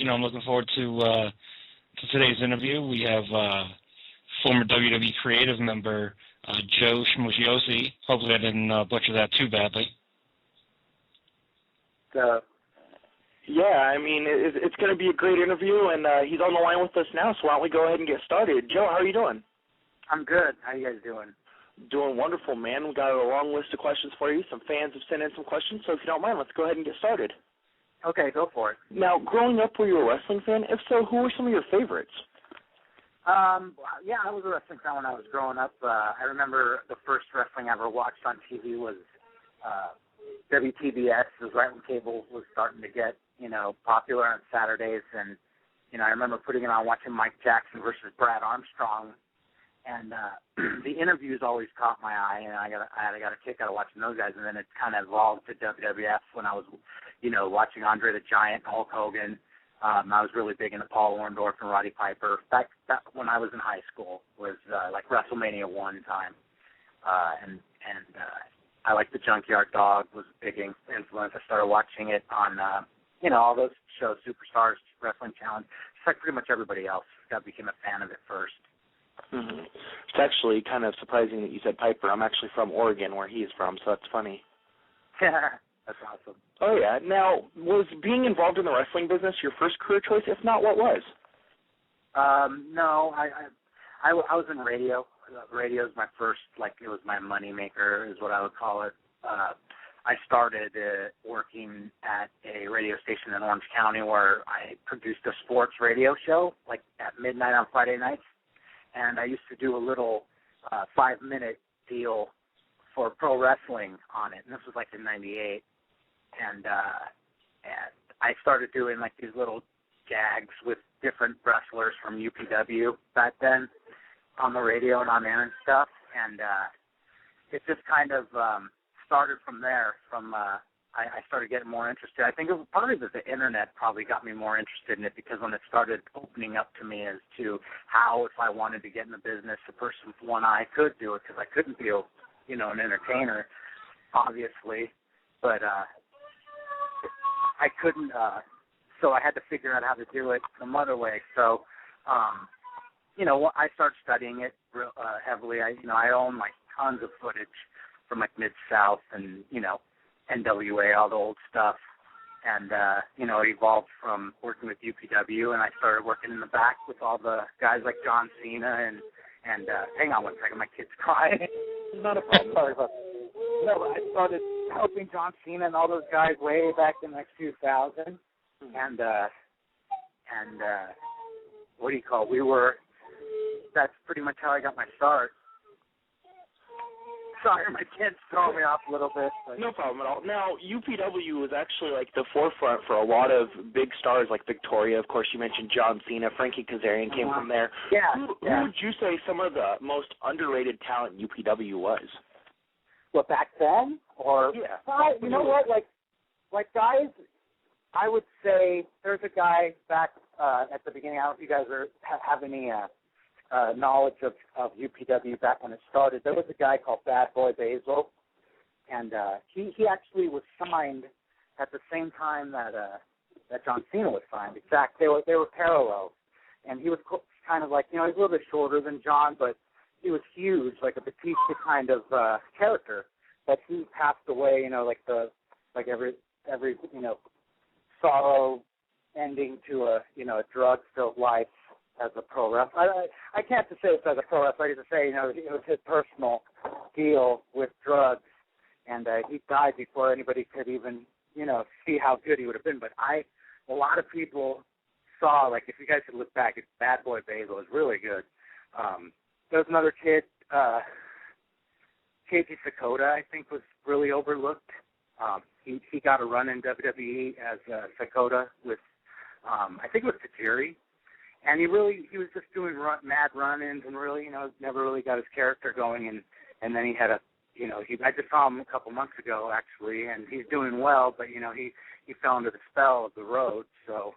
I'm looking forward to today's interview. We have former WWE creative member Joe Schmociosi. Hopefully I didn't butcher that too badly. Yeah, I mean, it's going to be a great interview, and he's on the line with us now, so why don't we go ahead and get started. Joe, how are you doing? I'm good. How you guys doing? Doing wonderful, man. We got a long list of questions for you. Some fans have sent in some questions, so if you don't mind, let's go ahead and get started. Okay, go for it. Now, growing up, were you a wrestling fan? If so, who were some of your favorites? Yeah, I was a wrestling fan when I was growing up. I remember the first wrestling I ever watched on TV was WTBS. It was right when cable was starting to get, popular on Saturdays. And, I remember putting it on watching Mike Jackson versus Brad Armstrong. And the interviews always caught my eye, and I got a kick out of watching those guys. And then it kind of evolved to WWF when I was, watching Andre the Giant and Hulk Hogan. I was really big into Paul Orndorff and Roddy Piper. Back when I was in high school was like WrestleMania 1 time. And I liked the Junkyard Dog, was a big influence. I started watching it on, all those shows, Superstars, Wrestling Challenge. Just like pretty much everybody else. I became a fan of it first. Mm-hmm. It's actually kind of surprising that you said Piper. I'm actually from Oregon, where he's from, so that's funny. That's awesome. Oh, yeah. Now, was being involved in the wrestling business your first career choice? If not, what was? No, I was in radio. Radio is my first, it was my money maker is what I would call it. I started working at a radio station in Orange County where I produced a sports radio show, at midnight on Friday nights. And I used to do a little 5-minute deal for pro wrestling on it. And this was in '98. And I started doing these little gags with different wrestlers from UPW back then on the radio and on air and stuff. And it just kind of started from there. I started getting more interested. I think it was probably that the internet probably got me more interested in it, because when it started opening up to me as to how, if I wanted to get in the business, a person with one eye could do it, because I couldn't be an entertainer, obviously. But I couldn't, so I had to figure out how to do it some other way. So, I started studying it real heavily. I own tons of footage from Mid-South and, NWA, all the old stuff. And, it evolved from working with UPW, and I started working in the back with all the guys like John Cena and hang on one second, my kid's crying. Not a problem. Sorry about that. No, but I started helping John Cena and all those guys way back in 2000. And what do you call it? That's pretty much how I got my start. Sorry, my kid's throwing me off a little bit. But. No problem at all. Now, UPW was actually the forefront for a lot of big stars like Victoria. Of course, you mentioned John Cena. Frankie Kazarian came from there. Yeah. Who would you say some of the most underrated talent in UPW was? What, back then? Or yeah. You know what? Guys, I would say there's a guy back at the beginning. I don't know if you guys have any knowledge of UPW back when it started. There was a guy called Bad Boy Basil, and he actually was signed at the same time that John Cena was signed. Exactly, they were parallels, and he was kind of he's a little bit shorter than John, but he was huge, like a Batista kind of character. But he passed away, every sorrow ending to a drug-filled life as a pro wrestler. I can't just say it's as a pro wrestler. I just say, it was his personal deal with drugs, and he died before anybody could even, see how good he would have been. But a lot of people saw, if you guys could look back, it's Bad Boy Basil. It was really good. There was another kid, Casey Sakota, I think, was really overlooked. He got a run in WWE as Sakota with, I think it was Tajiri. And he was just doing mad run-ins and really, never really got his character going. And then he had I just saw him a couple months ago, actually, and he's doing well, but, he fell into the spell of the road. So,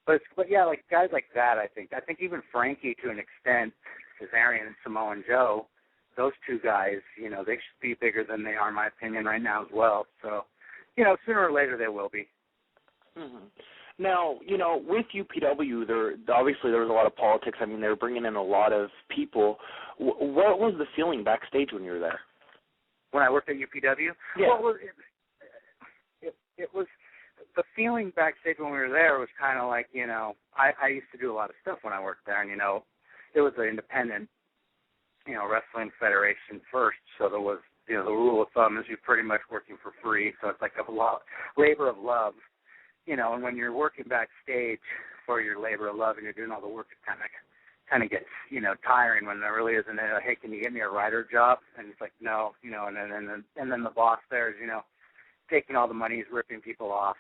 but yeah, guys like that, I think even Frankie, to an extent, Kazarian and Samoan Joe, those two guys, they should be bigger than they are, in my opinion, right now as well. So, sooner or later they will be. Mm-hmm. Now, with UPW, obviously there was a lot of politics. I mean, they were bringing in a lot of people. What was the feeling backstage when you were there? When I worked at UPW? Yeah. Well, it was the feeling backstage when we were there was kind of like, I used to do a lot of stuff when I worked there, and, it was an independent, wrestling federation first, so there was, the rule of thumb is you're pretty much working for free, so it's like a labor of love, and when you're working backstage for your labor of love and you're doing all the work, it kind of gets, tiring when there really isn't a, hey, can you get me a writer job? And it's like, no, and then the boss there is, taking all the money, he's ripping people off,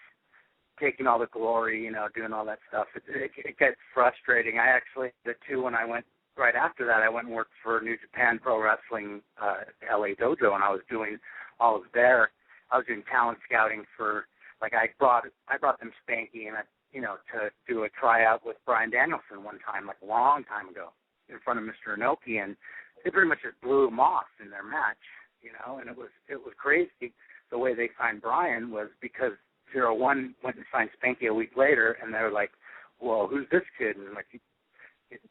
taking all the glory, doing all that stuff. It gets frustrating. I actually, when I went right after that, I went and worked for New Japan Pro Wrestling LA Dojo, and I was doing all of I was doing talent scouting for, like, I brought them Spanky and to do a tryout with Bryan Danielson one time, like a long time ago, in front of Mr. Inoki, and they pretty much just blew him off in their match, and it was crazy. The way they signed Bryan was because 01 went and signed Spanky a week later, and they're like, well, who's this kid? And I'm like,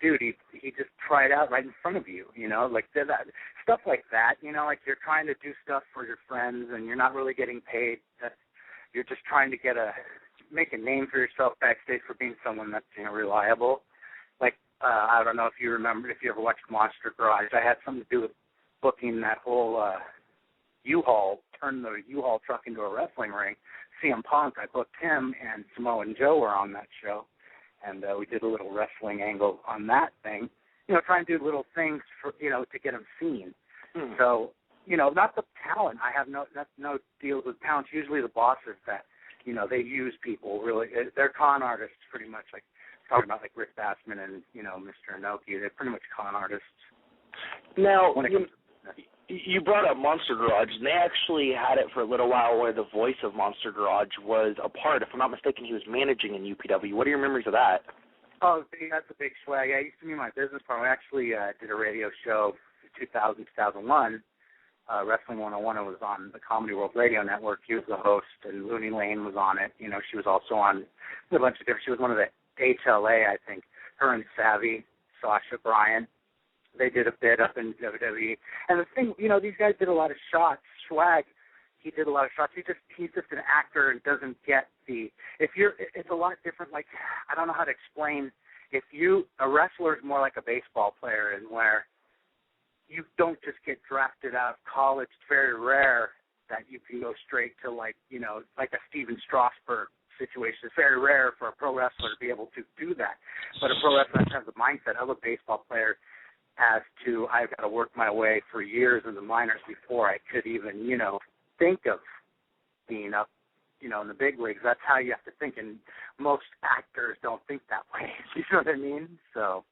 dude, he just tried out right in front of you, like that, stuff like that, like you're trying to do stuff for your friends and you're not really getting paid. You're just trying to make a name for yourself backstage for being someone that's, reliable. Like, I don't know if you ever watched Monster Garage. I had something to do with booking that whole U-Haul, turn the U-Haul truck into a wrestling ring. CM Punk, I booked him, and Samoa and Joe were on that show. And we did a little wrestling angle on that thing, trying to do little things for, to get them seen. So, not the talent. I have no deals with talent. Usually the bosses that, they use people really. They're con artists pretty much, like talking about like Rick Bassman and, Mr. Inoki. They're pretty much con artists. Now, you brought up Monster Garage, and they actually had it for a little while where the voice of Monster Garage was a part. If I'm not mistaken, he was managing in UPW. What are your memories of that? Oh, that's a big swag. I used to be my business partner. We actually did a radio show in 2000, 2001. Wrestling 101, it was on the Comedy World Radio Network. He was the host, and Looney Lane was on it. She was also on a bunch of different. She was one of the HLA, I think. Her and Savvy, Sasha Bryant. They did a bit up in WWE. And the thing, these guys did a lot of shots. Swag, he did a lot of shots. He's just an actor and doesn't get it's a lot different. Like, I don't know how to explain. A wrestler is more like a baseball player, and where you don't just get drafted out of college. It's very rare that you can go straight to like a Steven Strasberg situation. It's very rare for a pro wrestler to be able to do that. But a pro wrestler has the mindset of a baseball player as to, I've got to work my way for years in the minors before I could even, think of being up, in the big leagues. That's how you have to think, and most actors don't think that way. You know what I mean? So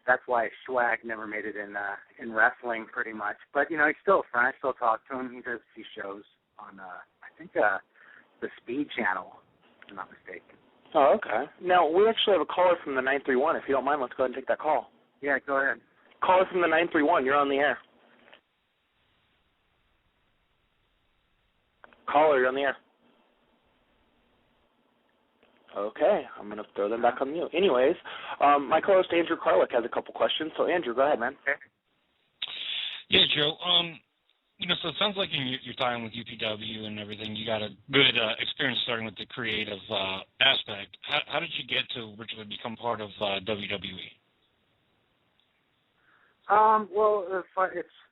that's why Swag never made it in wrestling, pretty much. But he's still a friend. I still talk to him. He does see shows on I think the Speed Channel, if I'm not mistaken. Oh, okay. Now, we actually have a caller from the 931. If you don't mind, let's go ahead and take that call. Yeah, go ahead. Caller from the 931. You're on the air. Caller, you're on the air. Okay, I'm going to throw them back on mute. Anyways, my co-host Andrew Carlick has a couple questions. So, Andrew, go ahead, man. Okay. Yeah, Joe. So it sounds like in your time with UPW and everything, you got a good experience starting with the creative aspect. How did you get to originally become part of WWE? Well,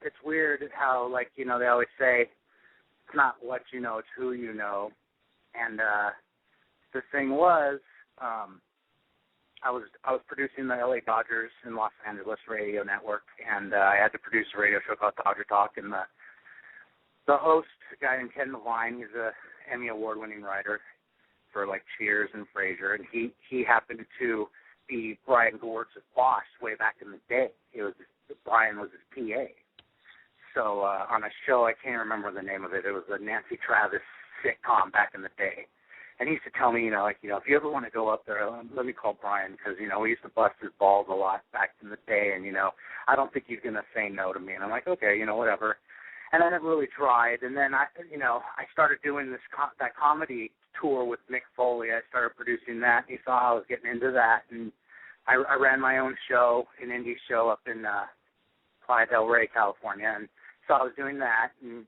it's weird how, like, they always say it's not what you know, it's who you know. And the thing was, I was producing the LA Dodgers in Los Angeles radio network, and I had to produce a radio show called Dodger Talk, and the host, a guy named Ken Levine, he's a Emmy award-winning writer for like Cheers and Frasier, and he happened to be Brian Gord's boss way back in the day. Brian was his PA. So on a show, I can't remember the name of it. It was a Nancy Travis sitcom back in the day. And he used to tell me, if you ever want to go up there, let me call Brian, because, we used to bust his balls a lot back in the day, and, I don't think he's going to say no to me. And I'm like, okay, whatever. And I never really tried. And then, I started doing that comedy tour with Mick Foley. I started producing that. He saw I was getting into that, and I ran my own show, an indie show up in Playa del Rey, California, and so I was doing that, and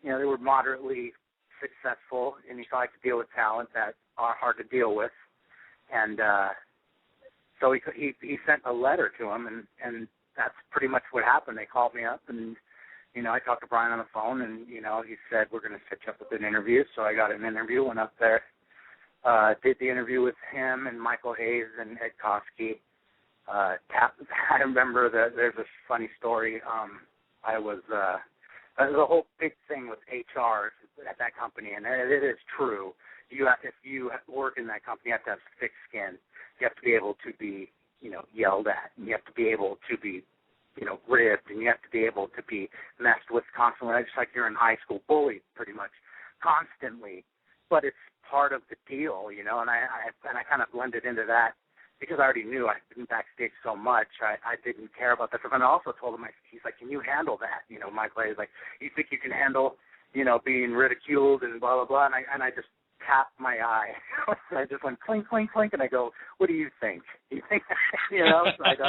they were moderately successful, and he saw I could deal with talent that are hard to deal with, and so he sent a letter to him, and that's pretty much what happened. They called me up, and I talked to Brian on the phone, and he said, we're going to set you up with an interview. So I got an interview, went up there, did the interview with him and Michael Hayes and Ed Koski. I remember that there's a funny story. There's a whole big thing with HR at that company, and it is true. If you work in that company, you have to have thick skin. You have to be able to be, yelled at, and you have to be able to be, ribbed, and you have to be able to be messed with constantly, just like you're in high school, bullied pretty much constantly. But it's part of the deal, and I kind of blended into that because I already knew I'd been backstage so much. I didn't care about that stuff. And I also told him, he's like, can you handle that? Michael is like, you think you can handle, being ridiculed and blah, blah, blah. And I just tapped my eye. I just went clink, clink, clink, and I go, what do you think? You think, like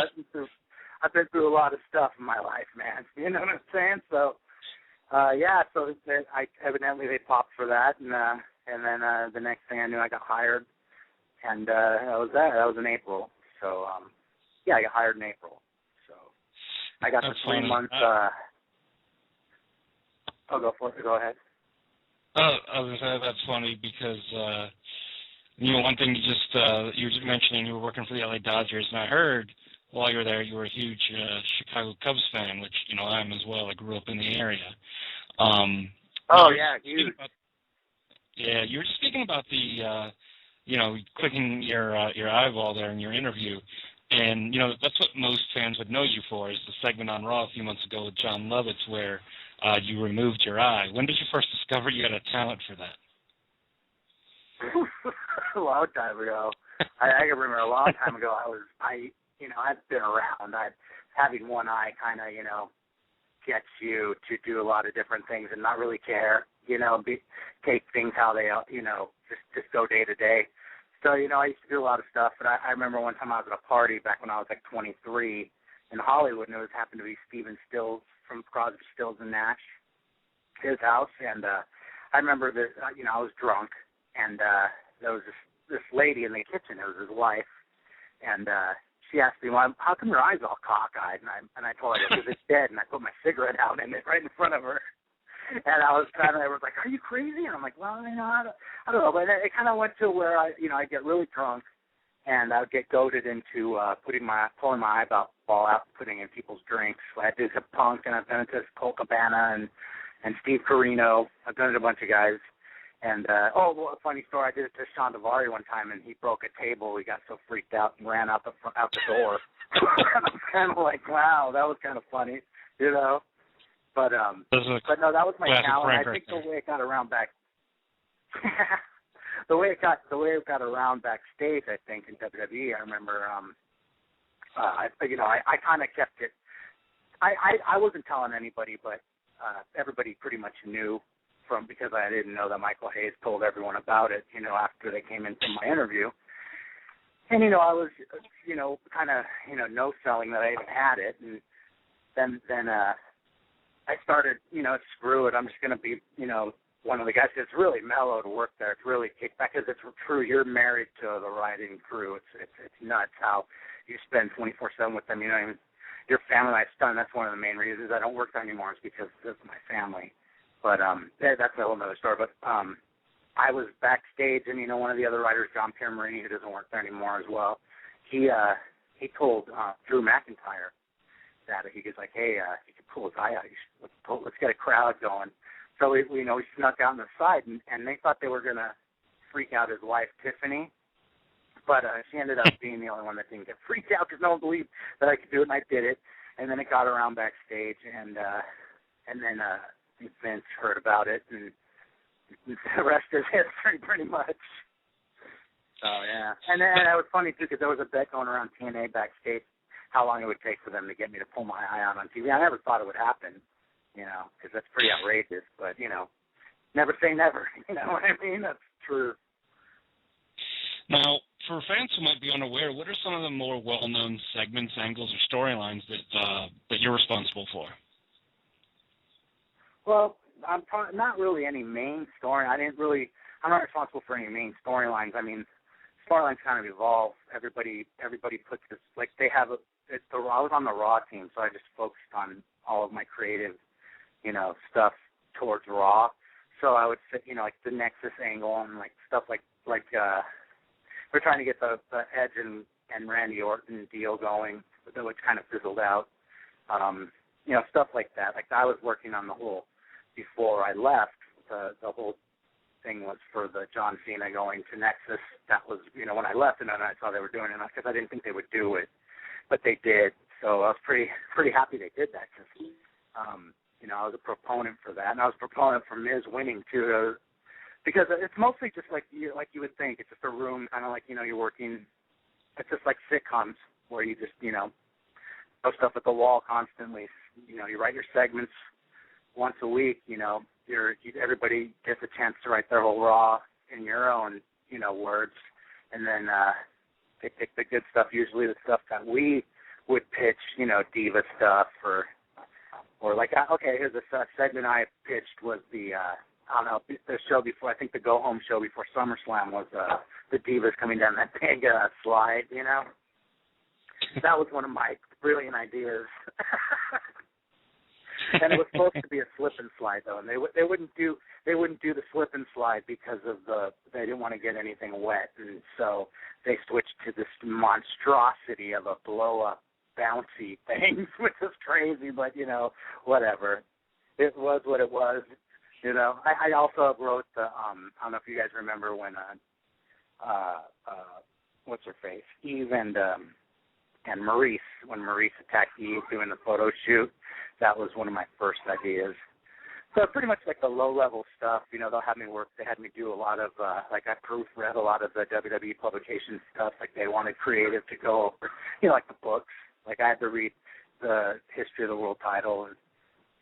I've been through a lot of stuff in my life, man. You know what I'm saying? So, so evidently they popped for that, and then the next thing I knew, I got hired, and that was that. That was in April. So, I got hired in April. So I got the 3 months. Go for it. Go ahead. I was going to say that's funny because, one thing you were just mentioning you were working for the LA Dodgers, and I heard while you were there you were a huge Chicago Cubs fan, which, I am as well. I grew up in the area. Huge. You were just speaking about the, clicking your eyeball there in your interview, and, that's what most fans would know you for is the segment on Raw a few months ago with John Lovitz where you removed your eye. When did you first discover you had a talent for that? A long time ago. I can remember a long time ago. I've been around. Having one eye kind of, gets you to do a lot of different things and not really care, take things how they, just go day to day. So, I used to do a lot of stuff, but I remember one time I was at a party back when I was like 23 in Hollywood, and it happened to be Steven Stills from Crosby, Stills and Nash, his house, and I remember that, I was drunk, and there was this lady in the kitchen, it was his wife, and she asked me, well, how come your eye's all cockeyed? And I told her, because it's dead, and I put my cigarette out in it right in front of her. And I was like, are you crazy? And I'm like, well, I don't know. But it kind of went to where I get really drunk, and I would get goaded into pulling my eyeball out, putting in people's drinks. I did to Punk, and I've done it to Colt Cabana and Steve Carino. I've done it to a bunch of guys. And, a funny story, I did it to Sean Devari one time, and he broke a table. He got so freaked out and ran out the door. I was kind of like, wow, that was kind of funny, But no, that was my talent. I think the way it got around the way it got around backstage, I think, in WWE, I remember, I kind of kept it. I wasn't telling anybody, but everybody pretty much knew because I didn't know that Michael Hayes told everyone about it, after they came in from my interview. And, I was, kind of, no selling that I even had it. And then I started, screw it. I'm just going to be, one of the guys. It's really mellow to work there. It's really kicked back because it's true. You're married to the writing crew. It's nuts how you spend 24/7 with them. Your family life's done. That's one of the main reasons I don't work there anymore is because of my family. But that's a whole other story. But I was backstage, and one of the other writers, John Pierre Marini, who doesn't work there anymore as well, he told Drew McIntyre that he was like, hey, you can pull his eye out. Let's get a crowd going. So we snuck out on the side, and they thought they were gonna freak out his wife Tiffany, but she ended up being the only one that didn't get freaked out because no one believed that I could do it, and I did it. And then it got around backstage, and then Vince heard about it, and the rest is history, pretty much. So yeah, and it was funny too because there was a bet going around TNA backstage how long it would take for them to get me to pull my eye out on TV. I never thought it would happen, because that's pretty outrageous. But never say never. You know what I mean? That's true. Now, for fans who might be unaware, what are some of the more well-known segments, angles, or storylines that you're responsible for? Well, not really any main story. I'm not responsible for any main storylines. I mean, storylines kind of evolve. Everybody puts this, like they have I was on the Raw team, so I just focused on all of my creative, stuff towards Raw. So I would say, like the Nexus angle and like stuff like we're trying to get the Edge and Randy Orton deal going, which kind of fizzled out. Stuff like that. Like I was working on the whole, before I left, the whole thing was for the John Cena going to Nexus. That was, when I left, and then I saw they were doing it, because I didn't think they would do it, but they did. So I was pretty happy they did that, because, I was a proponent for that, and I was a proponent for Miz winning too, because it's mostly just like you would think. It's just a room, kind of like you're working. It's just like sitcoms where you just throw stuff at the wall constantly. You write your segments once a week. Everybody gets a chance to write their whole Raw in your own words, and then they pick the good stuff. Usually the stuff that we would pitch, diva stuff, or like, okay, here's a segment I pitched was the show before, I think the Go Home show before SummerSlam was the Divas coming down that big slide, That was one of my brilliant ideas. And it was supposed to be a slip and slide though, and they wouldn't do the slip and slide because they didn't want to get anything wet, and so they switched to this monstrosity of a blow up bouncy thing, which was crazy, but whatever. It was what it was. I also wrote the I don't know if you guys remember when what's her face, Eve and Maurice, when Maurice attacked Eve doing the photo shoot. That was one of my first ideas. So pretty much like the low-level stuff, they'll have me work. They had me do a lot of, I proofread a lot of the WWE publication stuff. Like they wanted creative to go over, like the books. Like I had to read the history of the world title and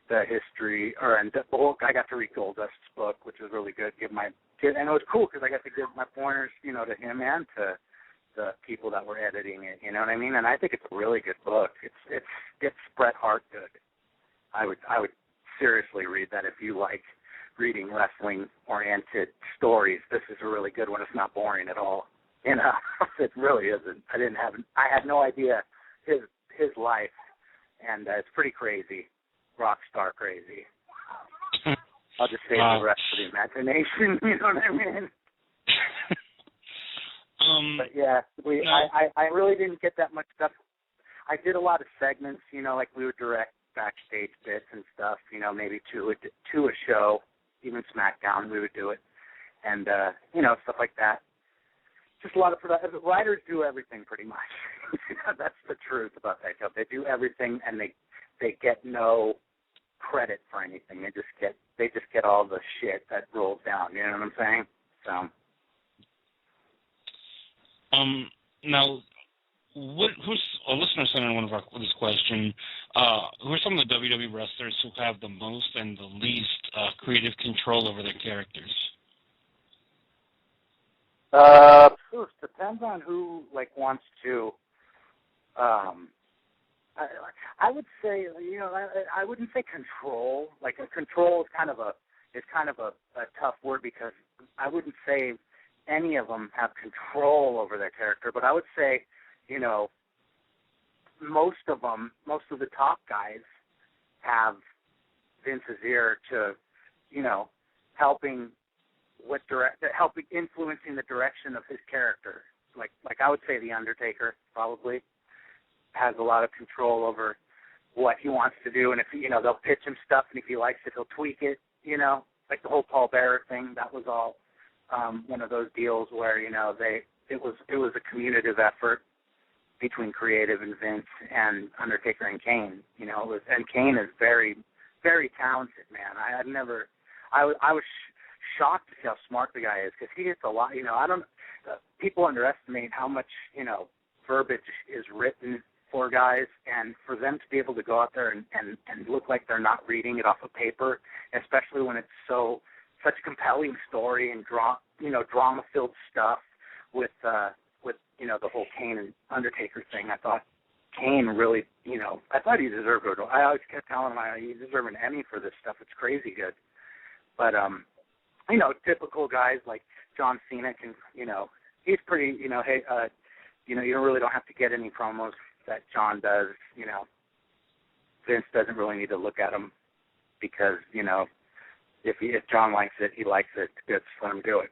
the history, and the book. I got to read Goldust's book, which was really good. And it was cool because I got to give my pointers, to him and to the people that were editing it. You know what I mean? And I think it's a really good book. It's Bret Hart good. I would seriously read that if you like reading wrestling-oriented stories. This is a really good one. It's not boring at all. It really isn't. I had no idea his life, and it's pretty crazy, rock star crazy. I'll just save the rest for the imagination. You know what I mean? But yeah, I really didn't get that much stuff. I did a lot of segments. Like we would direct backstage bits and stuff, maybe to a show, even SmackDown, we would do it, and stuff like that. Just a lot of writers do everything pretty much. That's the truth about that job. They do everything, and they get no credit for anything. They just get all the shit that rolls down. You know what I'm saying? So. Now, who's a listener sent in this question? Who are some of the WWE wrestlers who have the most and the least creative control over their characters? It depends on who wants to. I would say I wouldn't say control. Control is kind of a tough word, because I wouldn't say any of them have control over their character, but I would say most of the top guys have Vince's ear to helping influencing the direction of his character. Like I would say the Undertaker probably has a lot of control over what he wants to do, and if they'll pitch him stuff, and if he likes it, he'll tweak it. Like the whole Paul Bearer thing, that was all one of those deals where it was a communicative effort between creative and Vince and Undertaker and Kane. And Kane is very, very talented, man. I was shocked to see how smart the guy is, because he gets a lot. People underestimate how much verbiage is written for guys, and for them to be able to go out there and look like they're not reading it off of paper, especially when it's such a compelling story and drama-filled stuff. with the whole Kane and Undertaker thing. I thought Kane really, I thought he deserved it. I always kept telling him he deserved an Emmy for this stuff. It's crazy good. But typical guys like John Cena can, he's pretty, hey, you really don't have to get any promos that John does. Vince doesn't really need to look at him because, if John likes it, he likes it. Just let him do it,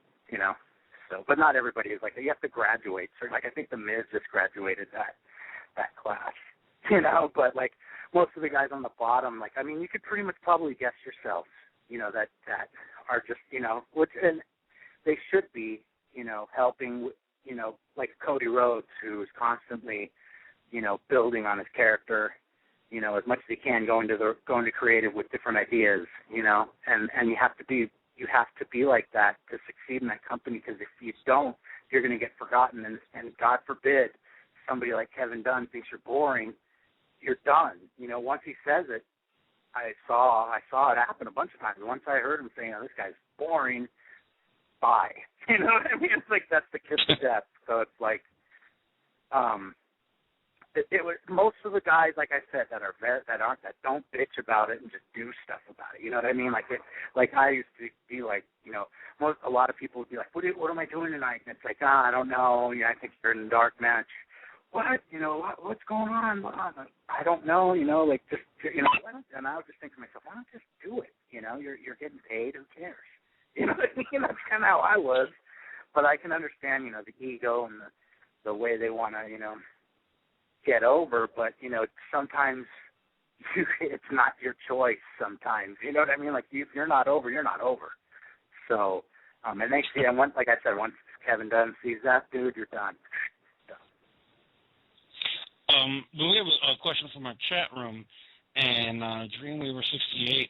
So, but not everybody is like that. You have to graduate. So, like, I think the Miz just graduated that class, But like most of the guys on the bottom, like, I mean, you could pretty much probably guess yourselves, that are just, which, and they should be, helping, like Cody Rhodes, who's constantly, building on his character, as much as he can, going to creative with different ideas, and you have to be like that to succeed in that company, because if you don't, you're going to get forgotten, and God forbid somebody like Kevin Dunn thinks you're boring, you're done. Once he says it, I saw it happen a bunch of times. Once I heard him saying, "Oh, this guy's boring," bye. You know what I mean? It's like that's the kiss of death. So it's like, it was most of the guys, like I said, that don't bitch about it and just do stuff about it. You know what I mean? Like I used to be like, a lot of people would be like, what am I doing tonight? And it's like, I don't know. I think you're in a dark match. What? What's going on? I don't know. Like just, and I would just think to myself, why don't you just do it? You're getting paid. Who cares? That's kind of how I was. But I can understand, the ego and the way they want to, get over. But, sometimes it's not your choice sometimes. You know what I mean? Like, if you're not over, you're not over. So, and they see, and once Kevin Dunn sees that, dude, you're done. We have a question from our chat room, and Dreamweaver68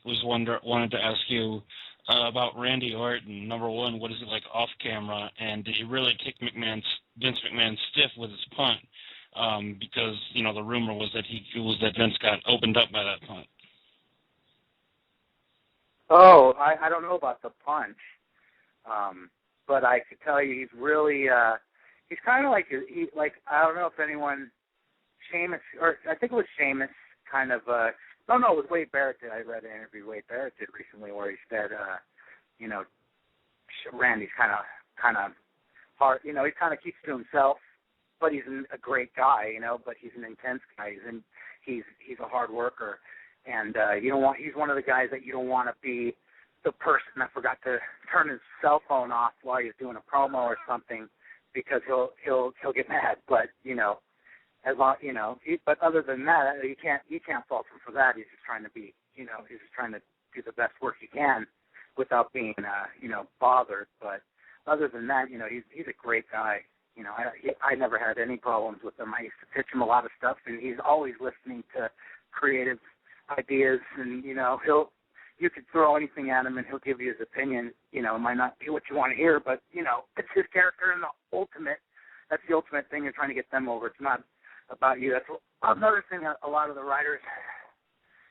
wanted to ask you about Randy Orton. Number one, what is it like off camera, and did he really kick Vince McMahon stiff with his punt? Because the rumor was that Vince got opened up by that punt. Oh, I don't know about the punch, but I could tell you he's really he's kind of like I don't know if anyone. Sheamus, or I think it was Sheamus, kind of. No, it was Wade Barrett. I read an interview Wade Barrett did recently where he said, Randy's kind of hard. He kind of keeps to himself, but he's a great guy. But he's an intense guy. He's a hard worker, and he's one of the guys that you don't want to be the person that forgot to turn his cell phone off while he's doing a promo or something, because he'll get mad. But as long, but other than that, you can't fault him for that. He's just trying to be, he's just trying to do the best work he can without being, bothered. But other than that, he's a great guy. I never had any problems with him. I used to pitch him a lot of stuff, and he's always listening to creative ideas. And you could throw anything at him, and he'll give you his opinion. It might not be what you want to hear, but it's his character, and that's the ultimate thing you're trying to get them over. It's not about you. That's another thing a lot of the writers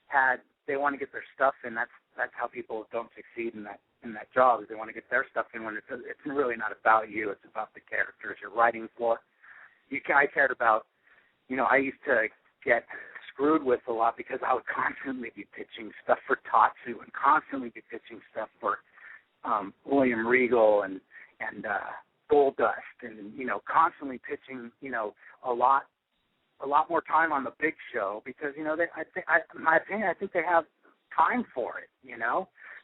had. They want to get their stuff in. That's how people don't succeed in that job, is they want to get their stuff in when it's really not about you. It's about the characters you're writing for. I cared about, I used to get screwed with a lot because I would constantly be pitching stuff for Tatsu and constantly be pitching stuff for William Regal and Goldust, and constantly pitching a lot more time on the big show, because in my opinion, I think they have time for it,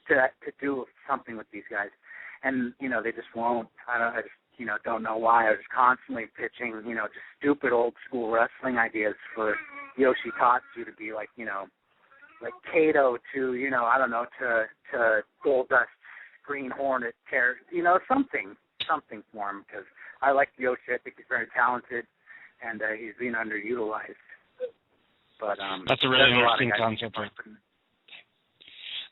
to do something with these guys, and they just won't. I just don't know why. I was constantly pitching just stupid old school wrestling ideas for Yoshitatsu to be like like Kato to I don't know, to Goldust, Green Hornet, something for him, because I like Yoshi. I think he's very talented, and he's being underutilized. But that's a really interesting concept.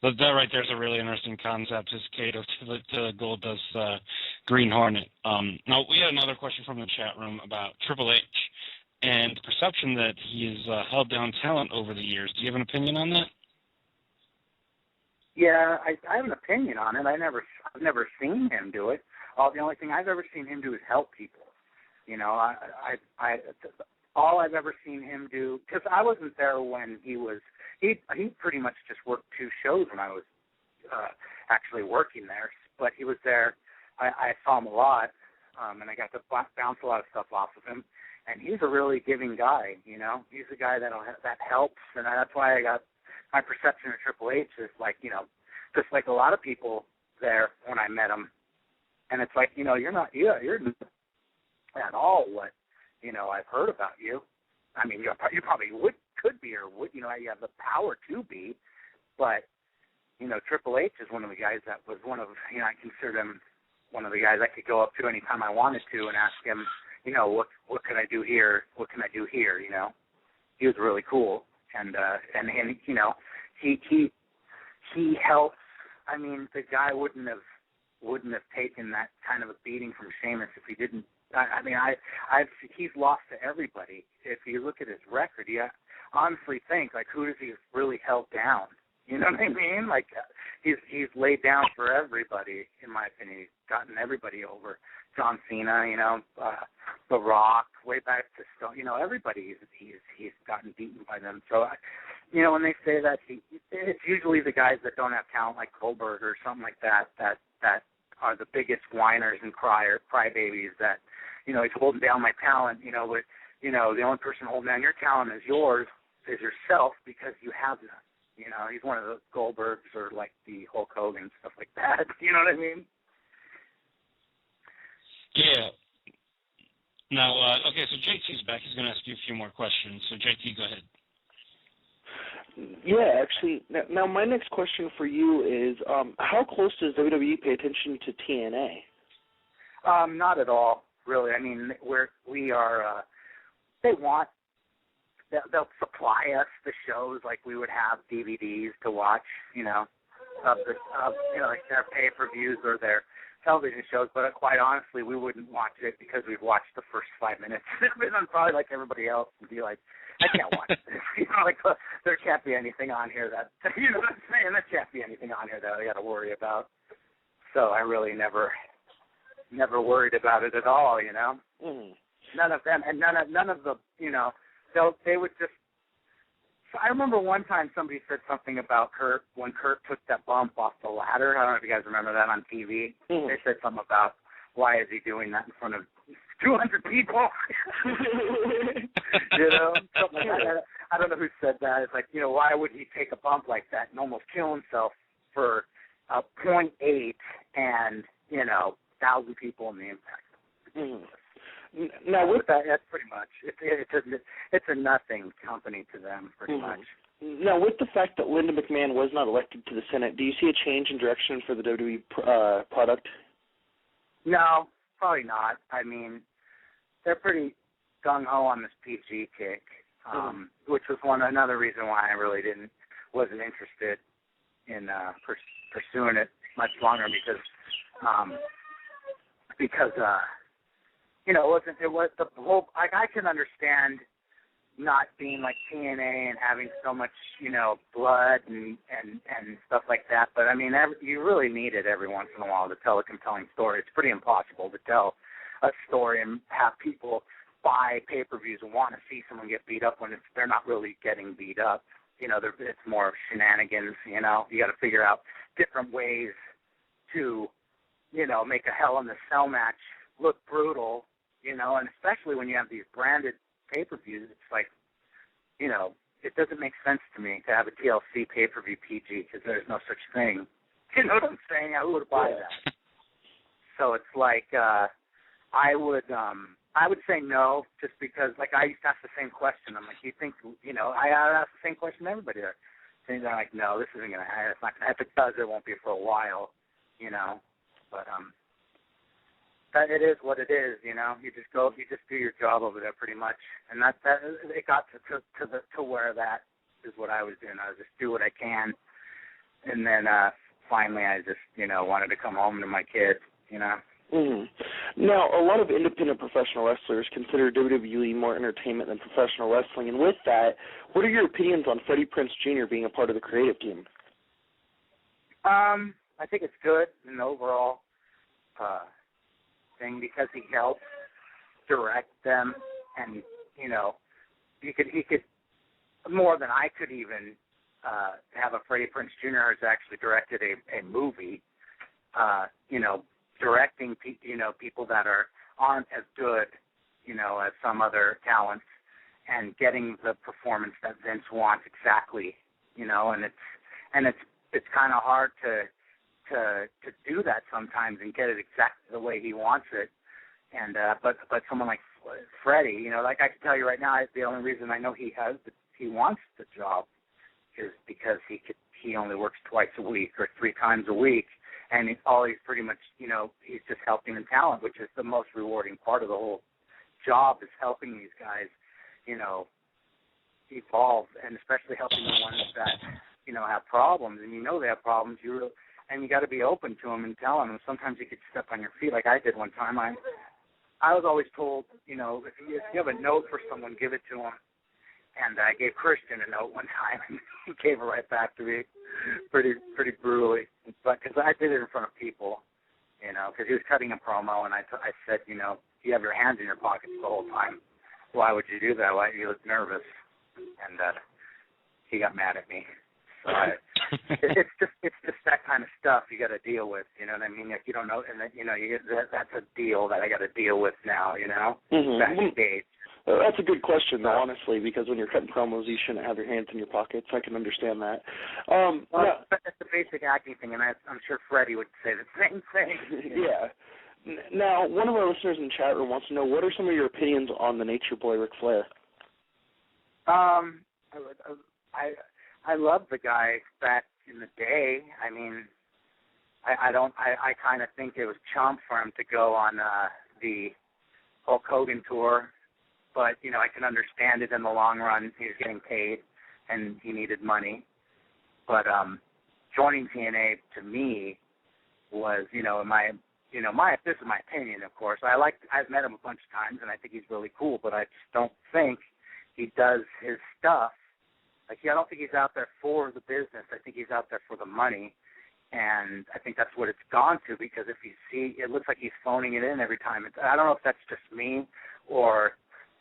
That right there's a really interesting concept, is Kato to Goldust, Green Hornet. Now, we had another question from the chat room about Triple H and the perception that he has held down talent over the years. Do you have an opinion on that? Yeah, I have an opinion on it. I've never seen him do it. the only thing I've ever seen him do is help people. You know, all I've ever seen him do, because I wasn't there when he pretty much just worked 2 shows when I was actually working there, but he was there. I saw him a lot, and I got to bounce a lot of stuff off of him, and he's a really giving guy, you know. He's a guy that helps, and that's why I got my perception of Triple H is like, you know, just like a lot of people there when I met him, and it's like, you know, you're not at all what, you know, I've heard about you. I mean, you probably could be, or would, you know, you have the power to be, but, you know, Triple H is one of the guys that was one of, you know, I consider him one of the guys I could go up to anytime I wanted to and ask him, you know, what can I do here? What can I do here? You know, he was really cool, and you know, he helps. I mean, the guy wouldn't have taken that kind of a beating from Sheamus if he didn't. I mean, he's lost to everybody. If you look at his record, you honestly think, like, who does he really held down? You know what I mean? Like, he's laid down for everybody, in my opinion. He's gotten everybody over. John Cena, you know, The Rock, way back to Stone. You know, everybody he's gotten beaten by them. So, you know, when they say that, it's usually the guys that don't have talent, like Goldberg or something like that are the biggest whiners and crybabies that, you know, he's holding down my talent, you know, but, you know, the only person holding down your talent is yourself because you have none. You know, he's one of the Goldbergs or like the Hulk Hogan, stuff like that. You know what I mean? Yeah. Now, okay, so JT's back. He's going to ask you a few more questions. So, JT, go ahead. Yeah, actually, now my next question for you is, how close does WWE pay attention to TNA? Not at all, really. I mean, we are. They'll supply us the shows, like we would have DVDs to watch, you know, like their pay-per-views or their television shows. But quite honestly, we wouldn't watch it because we've watched the first 5 minutes. I'm probably like everybody else and be like, I can't watch this. You know, like there can't be anything on here that, you know what I'm saying? There can't be anything on here that I got to worry about. So I really never worried about it at all, you know. Mm. None of them, and none of the, you know, they would just. So I remember one time somebody said something about Kurt when Kurt took that bump off the ladder. I don't know if you guys remember that on TV. Mm. They said something about why is he doing that in front of 200 people? You know, something like that. I don't know who said that. It's like, you know, why would he take a bump like that and almost kill himself for 0.8 and, you know, 1,000 people in the Impact? Mm. Now with that, that's pretty much it's a nothing company to them, pretty much. Now, with the fact that Linda McMahon was not elected to the Senate, do you see a change in direction for the WWE product? No, probably not. I mean, they're pretty gung-ho on this PG kick, which was another reason why I really wasn't interested in pursuing it much longer because you know, it was the whole. I can understand not being like TNA and having so much, you know, blood and stuff like that. But I mean, you really need it every once in a while to tell a compelling story. It's pretty impossible to tell a story and have people buy pay-per-views and want to see someone get beat up when they're not really getting beat up. You know, it's more shenanigans. You know, you got to figure out different ways to, you know, make a Hell in the Cell match look brutal. You know, and especially when you have these branded pay-per-views, it's like, you know, it doesn't make sense to me to have a TLC pay-per-view PG because there's no such thing. You know what I'm saying? I would buy that. So it's like I would say no, just because, like, I used to ask the same question. I'm like, you think, you know, I ask the same question to everybody there. And they're like, no, this isn't going to happen. It's not going to happen. If it does, it won't be for a while, you know. But it is what it is, you know. You just do your job over there, pretty much, and that it got to where that is what I was doing. I was just do what I can, and then finally, I just, you know, wanted to come home to my kids, you know. Mm-hmm. Now, a lot of independent professional wrestlers consider WWE more entertainment than professional wrestling, and with that, what are your opinions on Freddie Prinze Jr. being a part of the creative team? I think it's good, and overall. thing because he helped direct them, and he could more than I could even have a Freddie Prinze Jr. who's actually directed a movie, directing people that aren't as good, as some other talents, and getting the performance that Vince wants exactly, and it's kind of hard to do that sometimes and get it exactly the way he wants it. And but someone like Freddie, like I can tell you right now, the only reason I know he wants the job is because he only works twice a week or 3 times a week, and he's pretty much, he's just helping the talent, which is the most rewarding part of the whole job, is helping these guys, evolve, and especially helping the ones that, have problems, and they have problems, and you got to be open to them and tell them. And sometimes you could step on your feet, like I did one time. I was always told, if you have a note for someone, give it to them. And I gave Christian a note one time, and he gave it right back to me, pretty brutally. But because I did it in front of people, because he was cutting a promo, and I said, you have your hands in your pockets the whole time. Why would you do that? Why you look nervous? And he got mad at me. So it's just that kind of stuff you got to deal with. You know what I mean? If you don't know, and then that's a deal that I got to deal with now. Mm-hmm. Backstage. That's a good question, though, honestly, because when you're cutting promos, you shouldn't have your hands in your pockets. I can understand that. That's the basic acting thing, and I'm sure Freddie would say the same thing. Yeah. Now, one of our listeners in the chat room wants to know, what are some of your opinions on the Nature Boy, Ric Flair? I love the guy back in the day. I mean, I kind of think it was chump for him to go on the Hulk Hogan tour, but, I can understand it in the long run. He was getting paid, and he needed money. But joining TNA, to me, was, this is my opinion, of course. I've met him a bunch of times, and I think he's really cool, but I just don't think he does his stuff. Like, I don't think he's out there for the business. I think he's out there for the money, and I think that's what it's gone to, because if you see, it looks like he's phoning it in every time. I don't know if that's just me, or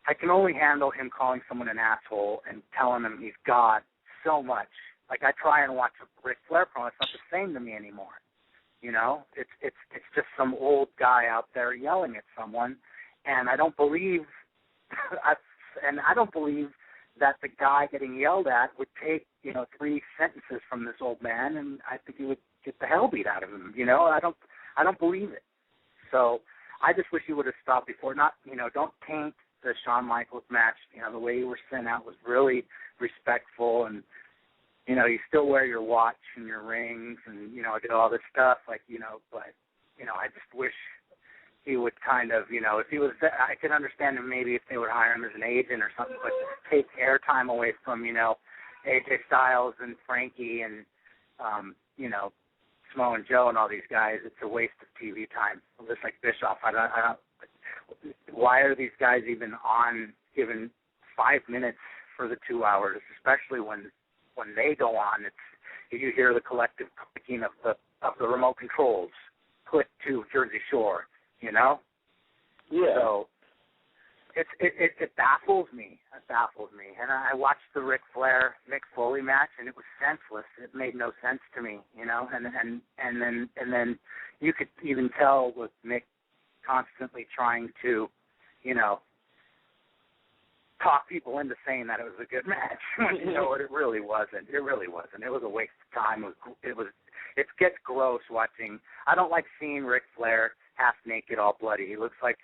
I can only handle him calling someone an asshole and telling him he's got so much. Like, I try and watch a Ric Flair promo. It's not the same to me anymore. It's just some old guy out there yelling at someone, and I don't believe that the guy getting yelled at would take, 3 sentences from this old man, and I think he would get the hell beat out of him. I don't believe it. So I just wish he would have stopped before. Don't taint the Shawn Michaels match. The way you were sent out was really respectful, and you still wear your watch and your rings, and did all this stuff, but I just wish he would kind of, if he was, I could understand him maybe if they would hire him as an agent or something, but just take airtime away from, AJ Styles and Frankie and, Smo and Joe and all these guys. It's a waste of TV time. Just like Bischoff, why are these guys even on given 5 minutes for the 2 hours, especially when they go on, you hear the collective clicking of the remote controls, click to Jersey Shore, Yeah. So it baffles me. It baffles me. And I watched the Ric Flair Mick Foley match, and it was senseless. It made no sense to me, And then you could even tell with Mick constantly trying to, talk people into saying that it was a good match. It really wasn't. It really wasn't. It was a waste of time. It gets gross watching. I don't like seeing Ric Flair half naked, all bloody. He looks like,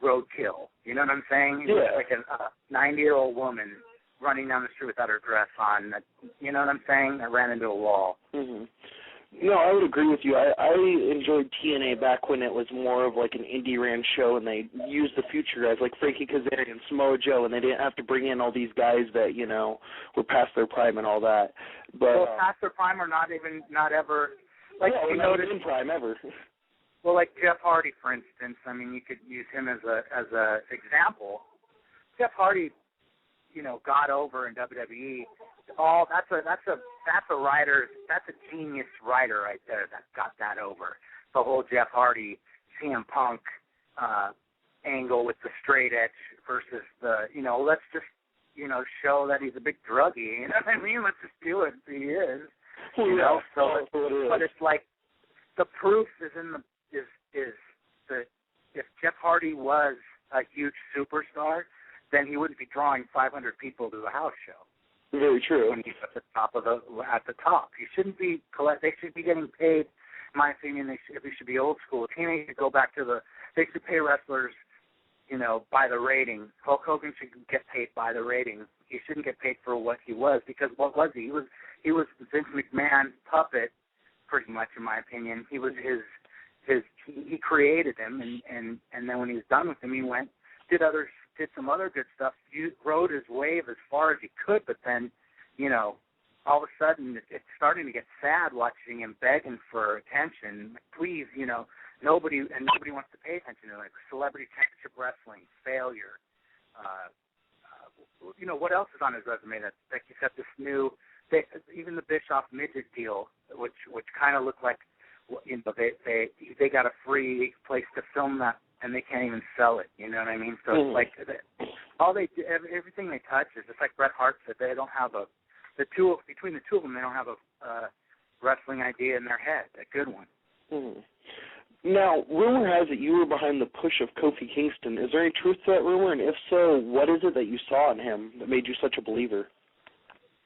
roadkill. You know what I'm saying? He looks like a 90-year-old woman running down the street without her dress on. You know what I'm saying? I ran into a wall. Mm-hmm. No, I would agree with you. I enjoyed TNA back when it was more of like an indie ran show, and they used the future guys like Frankie Kazarian, Samoa Joe, and they didn't have to bring in all these guys that, were past their prime and all that. But past their prime or not ever. Like, not even in prime ever. Well, like Jeff Hardy, for instance. I mean, you could use him as a example. Jeff Hardy, got over in WWE. That's a writer. That's a genius writer right there that got that over. The whole Jeff Hardy CM Punk angle with the straight edge versus the, let's just, show that he's a big druggie. You know what I mean? Let's just do it. He is. But it's like the proof is in the if Jeff Hardy was a huge superstar, then he wouldn't be drawing 500 people to the house show. Very true. When he's at the top. He shouldn't be they should be getting paid. In my opinion, they should be old school. TNA should go back to they should pay wrestlers, by the rating. Hulk Hogan should get paid by the rating. He shouldn't get paid for what he was, because what was he? He was Vince McMahon puppet, pretty much, in my opinion. He was he created him, and then when he was done with him, he went did some other good stuff. He rode his wave as far as he could, but then, all of a sudden it's starting to get sad watching him begging for attention. Please, nobody wants to pay attention to it. Celebrity Championship Wrestling, failure. What else is on his resume that he's got this new, even the Bischoff midget deal, which kind of looked like, they got a free place to film that, and they can't even sell it. You know what I mean? So it's like all they do, everything they touch is just like Bret Hart said. They don't have between the two of them, they don't have a wrestling idea in their head, a good one. Now, rumor has it you were behind the push of Kofi Kingston. Is there any truth to that rumor? And if so, what is it that you saw in him that made you such a believer?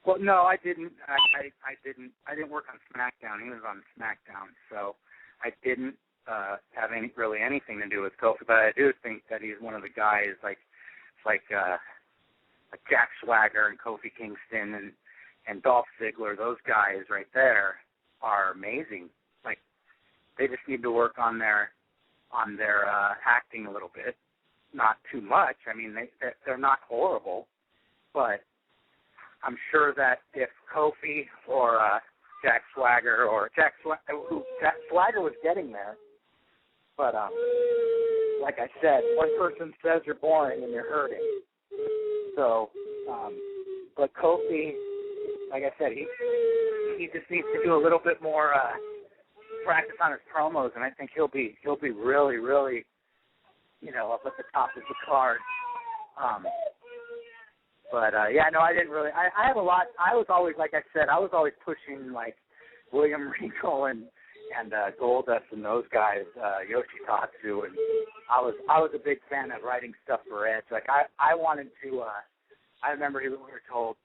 Well, no, I didn't. I didn't work on SmackDown. He was on SmackDown, so I didn't have anything to do with Kofi. But I do think that he's one of the guys like Jack Swagger and Kofi Kingston and Dolph Ziggler. Those guys right there are amazing. Like, they just need to work on their acting a little bit, not too much. I mean, they're not horrible, but I'm sure that if Kofi or Jack Swagger Swagger was getting there, but like I said, one person says you're boring and you're hurting. So, but Kofi, like I said, he just needs to do a little bit more practice on his promos, and I think he'll be really, really, up at the top of the card. But I didn't really. I have a lot. I was always, like I said, I was always pushing like William Regal and Goldust and those guys, Yoshitatsu, and I was a big fan of writing stuff for Edge. Like I wanted to. I remember we were told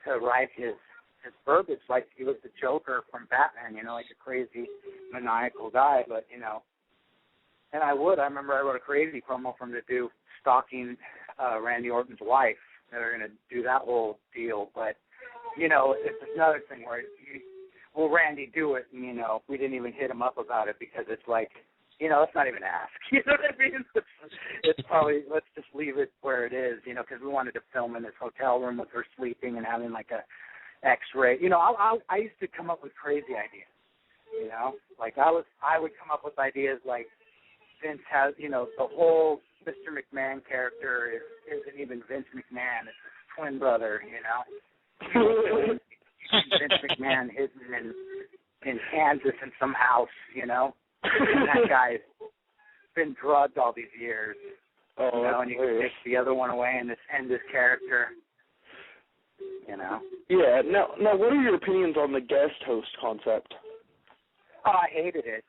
to write his verbiage like he was the Joker from Batman, like a crazy maniacal guy. But and I remember I wrote a crazy promo for him to do stalking Randy Orton's wife. They're going to do that whole deal, but it's another thing where will Randy do it? And we didn't even hit him up about it because it's like, let's not even ask. You know what I mean? It's probably, let's just leave it where it is, because we wanted to film in this hotel room with her sleeping and having like a X-ray. I used to come up with crazy ideas. Like I would come up with ideas like Vince has, the whole Mr. McMahon character isn't even Vince McMahon. It's his twin brother, Vince McMahon hidden in Kansas in some house, and that guy's been drugged all these years. And you can take the other one away and just end his character. Yeah. Now, what are your opinions on the guest host concept? Oh, I hated it.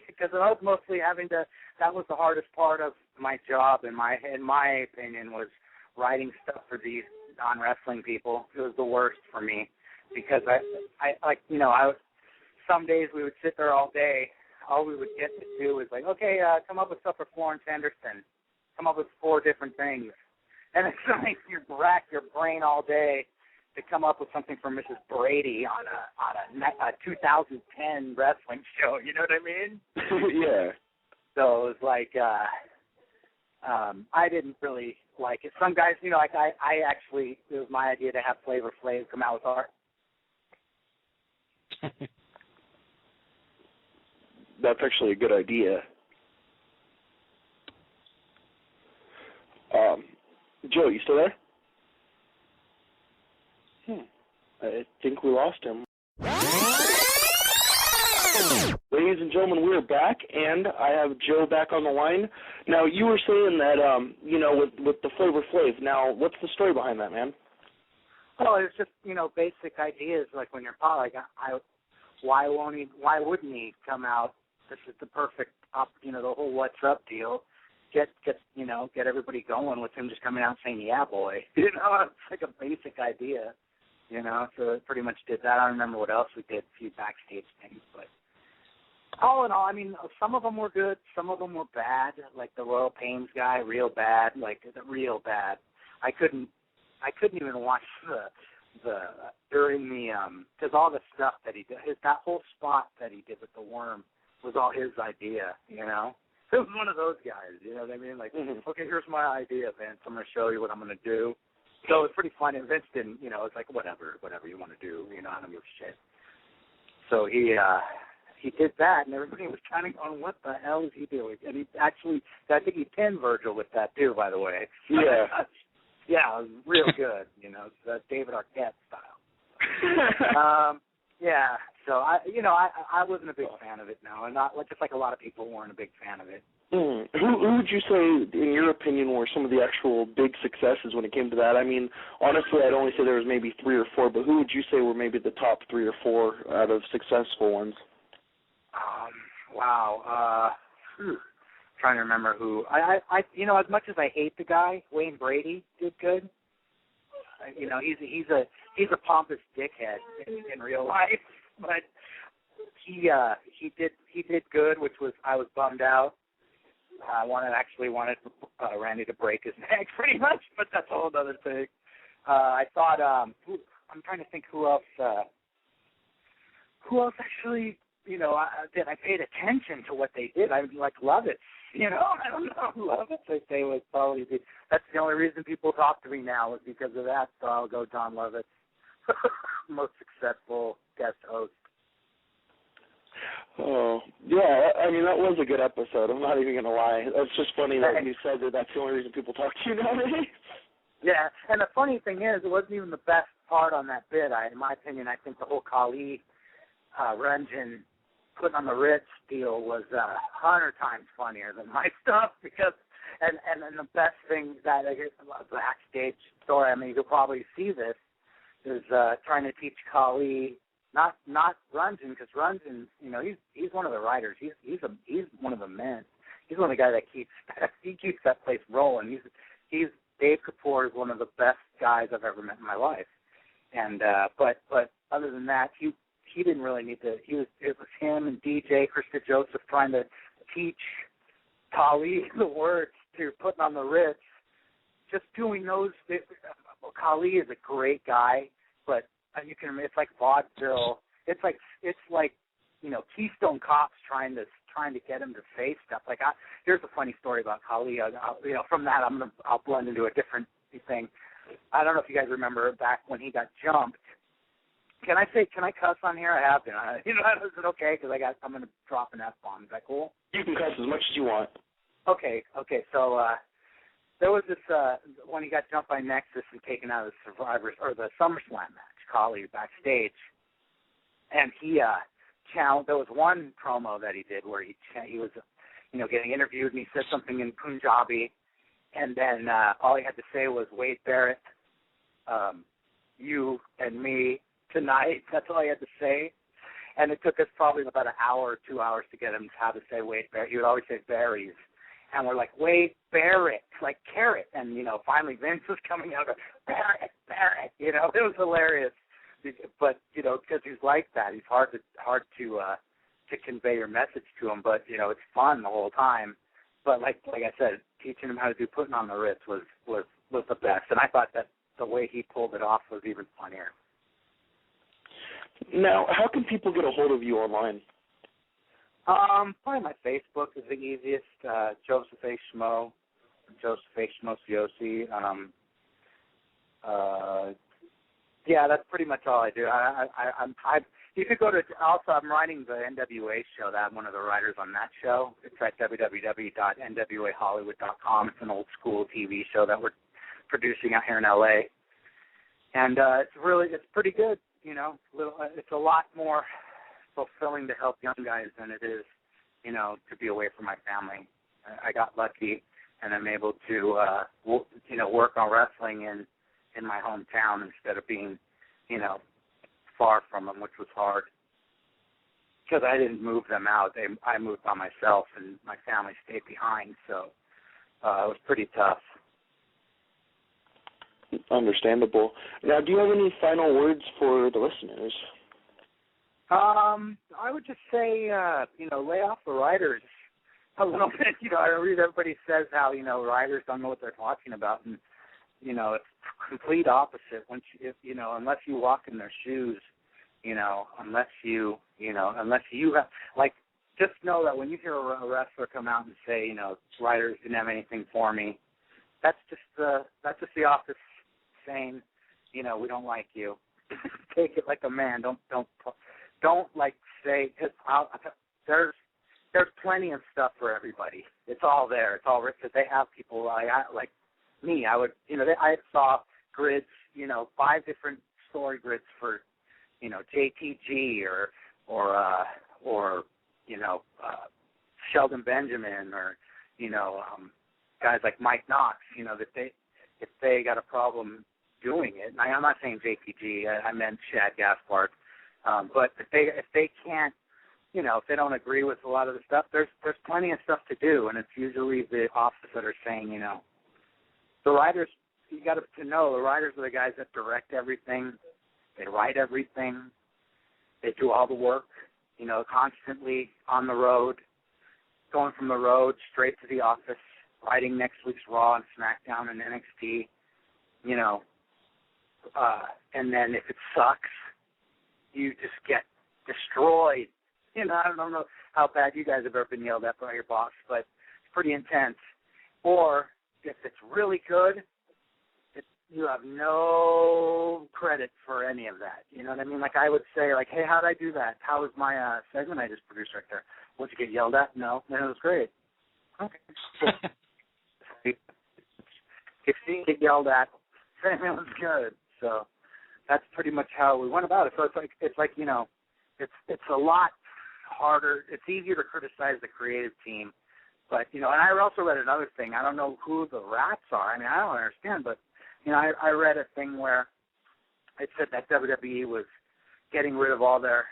Because I was mostly that was the hardest part of my job, in my opinion, was writing stuff for these non-wrestling people. It was the worst for me because some days we would sit there all day. All we would get to do is like, okay, come up with stuff for Florence Henderson. Come up with 4 different things. And it's like you rack your brain all day to come up with something for Mrs. Brady on a 2010 wrestling show. You know what I mean? Yeah. So it was like I didn't really like it. Some guys, like I actually, it was my idea to have Flavor Flav come out with art. That's actually a good idea. Joe, you still there? I think we lost him. Ladies and gentlemen, we're back, and I have Joe back on the line. Now, you were saying that, with the Flavor Flav. Now, what's the story behind that, man? Oh, it's just, basic ideas, like when you're like, why wouldn't he come out? This is the perfect, the whole what's up deal. Get everybody going with him just coming out saying, yeah, boy. It's like a basic idea, so it pretty much did that. I don't remember what else we did, a few backstage things, but all in all, I mean, some of them were good, some of them were bad, like the Royal Pains guy, real bad, real bad. I couldn't even watch during the because all the stuff that he did, that whole spot that he did with the worm was all his idea, It was one of those guys, you know what I mean? Like, okay, here's my idea, Vince. I'm going to show you what I'm going to do. So it's pretty funny. And Vince didn't, it's like, whatever you want to do, I don't give a shit. So he did that, and everybody was kind of going, what the hell is he doing? And he actually, I think he pinned Virgil with that too, by the way. Yeah. Yeah, it was real good, it's David Arquette style. Yeah, so I wasn't a big fan of it, no, and not just like a lot of people weren't a big fan of it. Who would you say, in your opinion, were some of the actual big successes when it came to that? I mean, honestly, I'd only say there was maybe 3 or 4, but who would you say were maybe the top 3 or 4 out of successful ones? Wow. Trying to remember who. I as much as I hate the guy, Wayne Brady did good. He's a pompous dickhead in real life, but he did good, which was I was bummed out. I wanted Randy to break his neck pretty much, but that's a whole other thing. I thought I'm trying to think who else actually I paid attention to what they did. I like Lovitz. I don't know. Lovitz, I say, was probably that's the only reason people talk to me now is because of that. So I'll go John Lovitz, most successful guest host. Oh, yeah. I mean, that was a good episode. I'm not even going to lie. It's just funny that you said that that's the only reason people talk to you nowadays. Yeah, and the funny thing is, it wasn't even the best part on that bit. In my opinion, I think the whole Khali Ranjan putting on the Ritz deal was 100 times funnier than my stuff because, and the best thing that I guess the backstage story, I mean, you could probably see this, is trying to teach Khali, not Ranjan, because Ranjan, he's one of the writers. He's one of the men. He's one of the guys that keeps that place rolling. He's Dave Kapoor is one of the best guys I've ever met in my life. And but other than that, he didn't really need to. It was him and DJ Krista Joseph trying to teach Khali the words to putting on the Ritz. Just doing those. Khali is a great guy, but you can. It's like vaudeville. It's like Keystone Cops trying to get him to say stuff. Like here's a funny story about Khali. From that I'll blend into a different thing. I don't know if you guys remember back when he got jumped. Can I cuss on here? I have been. Is it okay? Because I'm going to drop an F-bomb. Is that cool? You can cuss as much as you want. Okay. So there was this when he got jumped by Nexus and taken out of the Survivors or the SummerSlam match, Khali backstage, and he there was one promo that he did where he was getting interviewed and he said something in Punjabi, and then all he had to say was Wade Barrett, you and me tonight. That's all he had to say. And it took us probably about an hour or 2 hours to get him how to say Wade Barrett. He would always say berries. And we're like, Wade Barrett, like carrot. And, finally Vince was coming out of Barrett. It was hilarious. But, because he's like that, he's hard to convey your message to him. But, it's fun the whole time. But like I said, teaching him how to do putting on the Ritz was the best. And I thought that the way he pulled it off was even funnier. Now, how can people get a hold of you online? Probably my Facebook is the easiest. Joseph A. Schmo, Joseph A. Schmociosi. Yeah, that's pretty much all I do. You could go to. Also, I'm writing the NWA show. I'm one of the writers on that show. It's at www.nwahollywood.com. It's an old school TV show that we're producing out here in LA, and it's pretty good. It's a lot more fulfilling to help young guys than it is, to be away from my family. I got lucky, and I'm able to, work on wrestling in my hometown instead of being, far from them, which was hard. Because I didn't move them out. I moved by myself, and my family stayed behind, so it was pretty tough. Understandable. Now, do you have any final words for the listeners? I would just say, lay off the writers a little bit. I read everybody says how, writers don't know what they're talking about, and, it's complete opposite. Once unless you walk in their shoes, unless you have, like, just know that when you hear a wrestler come out and say, writers didn't have anything for me, that's just the office saying, we don't like you. Take it like a man. Don't like say, cause there's plenty of stuff for everybody. It's all there. It's all because they have people like me. I would, I saw grids, 5 different story grids for, JTG or Sheldon Benjamin or, guys like Mike Knox, that if they got a problem doing it, and I'm not saying JTG, I meant Shad Gaspard, but if they can't, if they don't agree with a lot of the stuff, there's plenty of stuff to do, and it's usually the office that are saying, the writers, you got to know, the writers are the guys that direct everything, they write everything, they do all the work, constantly on the road, going from the road straight to the office, writing next week's Raw and SmackDown and NXT, and then if it sucks, you just get destroyed. I don't know how bad you guys have ever been yelled at by your boss, but it's pretty intense. Or if it's really good, you have no credit for any of that. You know what I mean? Like I would say, like, hey, how'd I do that? How was my segment I just produced right there? Would you get yelled at? No. Then it was great. Okay. If you get yelled at, then it was good. So that's pretty much how we went about it. So it's like it's a lot harder. It's easier to criticize the creative team, but and I also read another thing. I don't know who the rats are. I mean, I don't understand, but I read a thing where it said that WWE was getting rid of all their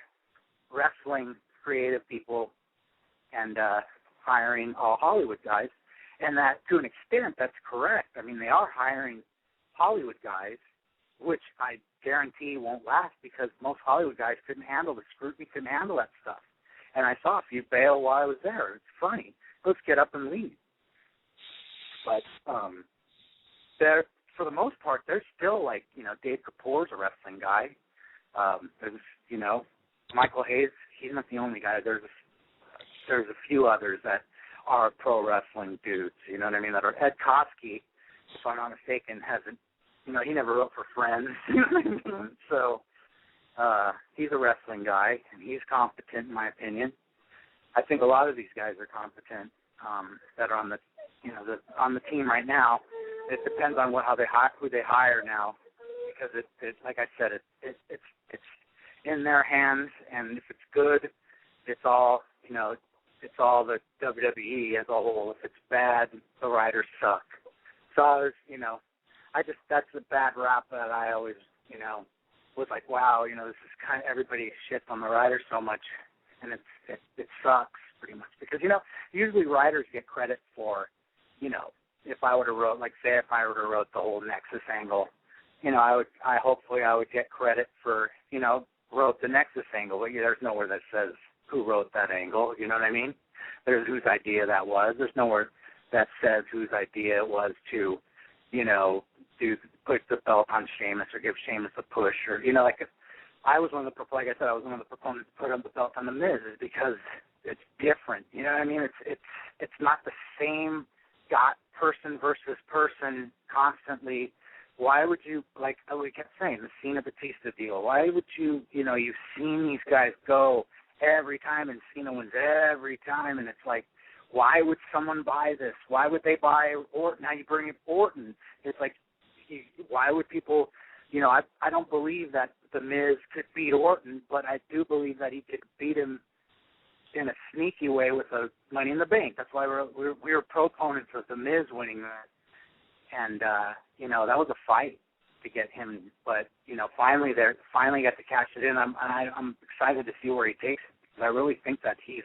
wrestling creative people and hiring all Hollywood guys, and that to an extent that's correct. I mean, they are hiring Hollywood guys, which I guarantee won't last because most Hollywood guys couldn't handle the scrutiny, couldn't handle that stuff. And I saw a few bail while I was there. It's funny. Let's get up and leave. But they're, for the most part, they're still like, Dave Kapoor's a wrestling guy. There's, Michael Hayes, he's not the only guy. There's a few others that are pro wrestling dudes, you know what I mean, that are Ed Koski, if I'm not mistaken, hasn't, he never wrote for Friends, you know what I mean? So he's a wrestling guy, and he's competent, in my opinion. I think a lot of these guys are competent that are on the, on the team right now. It depends on who they hire now, because it like I said, it's in their hands, and if it's good, it's all it's all the WWE as a whole. If it's bad, the writers suck. So that's a bad rap that I always was like, wow, this is kind of, everybody shits on the writers so much, and it sucks pretty much because usually writers get credit for if I would have wrote, like, say if I would have wrote the whole Nexus angle, hopefully I would get credit for, wrote the Nexus angle, but there's nowhere that says who wrote that angle, you know what I mean? There's whose idea that was. There's nowhere that says whose idea it was to, put the belt on Sheamus or give Sheamus a push or, I was one of the, like I said, I was one of the proponents to put up the belt on The Miz is because it's different, you know what I mean? It's not the same person versus person constantly. Why would you, like we kept saying, the Cena Batista deal, why would you, you've seen these guys go every time and Cena wins every time, and it's like, why would someone buy this? Why would they buy Orton? Now you bring in Orton. It's like, why would people I don't believe that The Miz could beat Orton, but I do believe that he could beat him in a sneaky way with a Money in the Bank. That's why we were proponents of The Miz winning that. And, that was a fight to get him. But, finally got to cash it in. I'm excited to see where he takes it. Because I really think that he's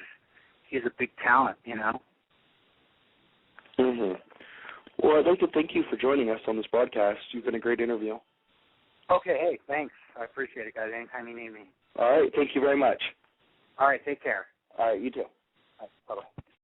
a big talent, Mm-hmm. Well, I'd like to thank you for joining us on this broadcast. You've been a great interview. Okay, hey, thanks. I appreciate it, guys. Anytime you need me. All right, thank you very much. All right, take care. All right, you too. All right, bye-bye.